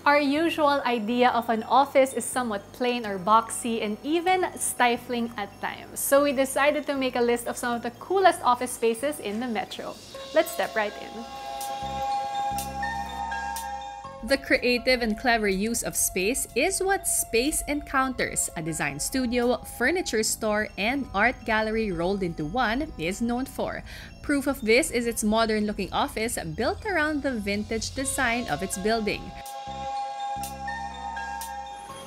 Our usual idea of an office is somewhat plain or boxy and even stifling at times. So we decided to make a list of some of the coolest office spaces in the metro. Let's step right in. The creative and clever use of space is what Space Encounters, a design studio, furniture store, and art gallery rolled into one, is known for. Proof of this is its modern-looking office built around the vintage design of its building.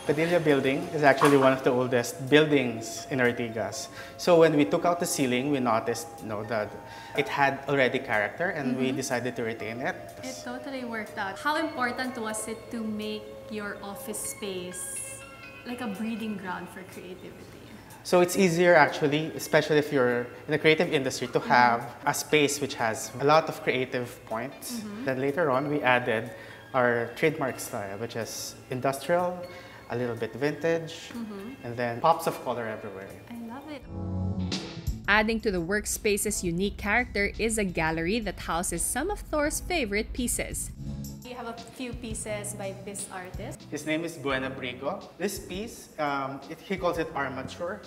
Padilla building is actually one of the oldest buildings in Ortigas. So when we took out the ceiling, we noticed that it had already character and we decided to retain it. It totally worked out. How important was it to make your office space like a breeding ground for creativity? So it's easier actually, especially if you're in the creative industry, to have a space which has a lot of creative points. Then later on, we added our trademark style, which is industrial, a little bit vintage, and then pops of color everywhere. I love it. Adding to the workspace's unique character is a gallery that houses some of Thor's favorite pieces. You have a few pieces by this artist. His name is Buena Brigo. This piece, he calls it armature.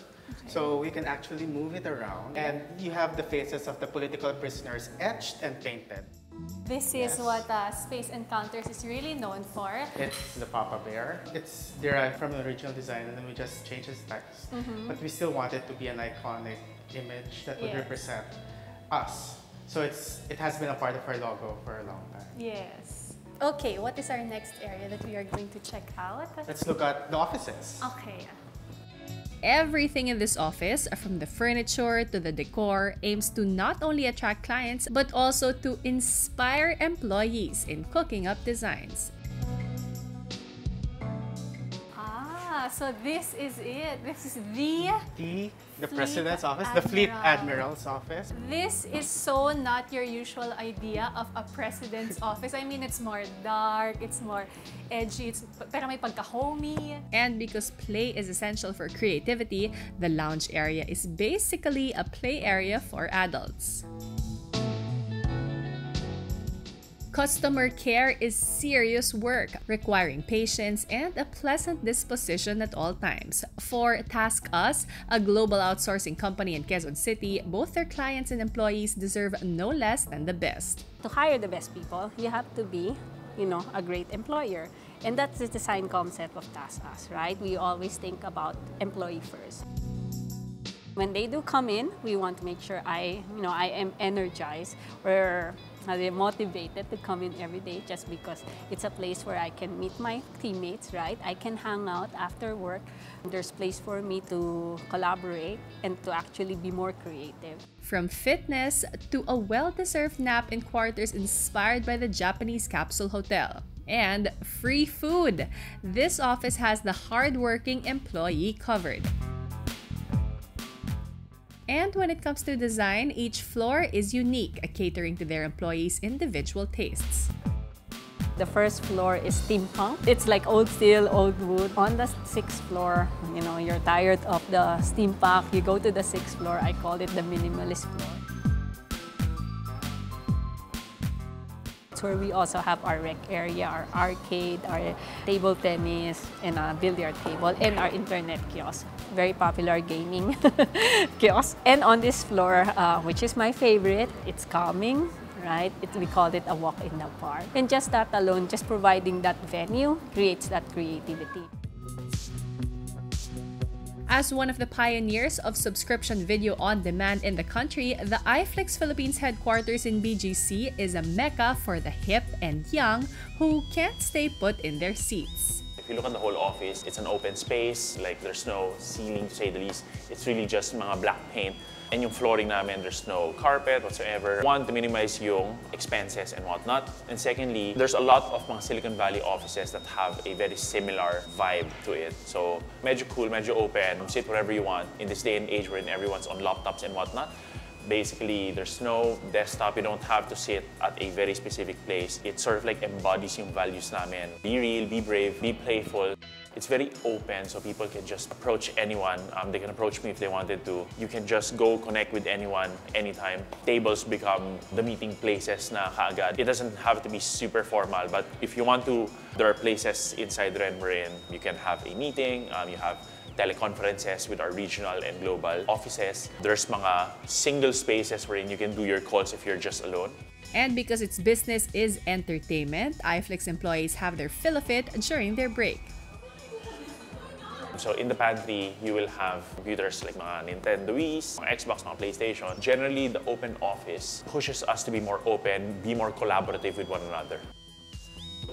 So we can actually move it around, and you have the faces of the political prisoners etched and painted. This is what Space Encounters is really known for. It's the Papa Bear. It's derived from the original design, and then we just changed its text. But we still want it to be an iconic image that would represent us. So it has been a part of our logo for a long time. Yes. Okay, what is our next area that we are going to check out? Let's look at the offices. Okay. Everything in this office, from the furniture to the decor, aims to not only attract clients but also to inspire employees in cooking up designs. So this is it. This is the President's office, the Fleet Admiral's office. This is so not your usual idea of a President's office. I mean, it's more dark, it's more edgy, pero may pagka-homey. And because play is essential for creativity, the lounge area is basically a play area for adults. Customer care is serious work, requiring patience and a pleasant disposition at all times. For Taskus, a global outsourcing company in Quezon City, both their clients and employees deserve no less than the best. To hire the best people, you have to be, a great employer. And that's the design concept of Taskus, right? We always think about employee first. When they do come in, we want to make sure I am energized or motivated to come in every day, just because it's a place where I can meet my teammates, right? I can hang out after work. There's place for me to collaborate and to actually be more creative. From fitness to a well-deserved nap in quarters inspired by the Japanese capsule hotel. And free food! This office has the hardworking employee covered. And when it comes to design, each floor is unique, catering to their employees' individual tastes. The first floor is steampunk. It's like old steel, old wood. On the 6th floor, you're tired of the steampunk. You go to the 6th floor. I call it the minimalist floor. Where we also have our rec area, our arcade, our table tennis, and a billiard table, and our internet kiosk. Very popular gaming kiosk. And on this floor, which is my favorite, it's calming, right? We call it a walk in the park. And just that alone, just providing that venue, creates that creativity. As one of the pioneers of subscription video on demand in the country, the Iflix Philippines headquarters in BGC is a mecca for the hip and young who can't stay put in their seats. If you look at the whole office, it's an open space, like there's no ceiling to say the least. It's really just mga black paint. And yung flooring namin, there's no carpet whatsoever. One, to minimize yung expenses and whatnot. And secondly, there's a lot of mga Silicon Valley offices that have a very similar vibe to it. So, medyo cool, medyo open, sit wherever you want. In this day and age wherein everyone's on laptops and whatnot, basically, there's no desktop. You don't have to sit at a very specific place. It sort of like embodies yung values namin. Be real, be brave, be playful. It's very open, so people can just approach anyone. They can approach me if they wanted to. You can just go connect with anyone, anytime. Tables become the meeting places na kaagad. It doesn't have to be super formal, but if you want to, there are places inside Ren wherein you can have a meeting, you have teleconferences with our regional and global offices. There's mga single spaces wherein you can do your calls if you're just alone. And because its business is entertainment, Iflix employees have their fill of it during their break. So in the pantry, you will have computers like mga Nintendo Wii's, mga Xbox, mga PlayStation. Generally, the open office pushes us to be more open, be more collaborative with one another.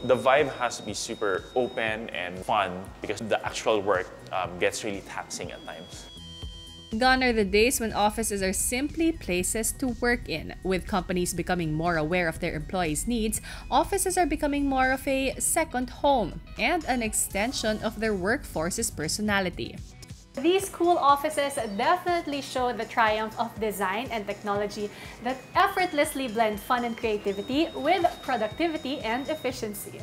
The vibe has to be super open and fun because the actual work gets really taxing at times. Gone are the days when offices are simply places to work in. With companies becoming more aware of their employees' needs, offices are becoming more of a second home and an extension of their workforce's personality. These cool offices definitely show the triumph of design and technology that effortlessly blend fun and creativity with productivity and efficiency.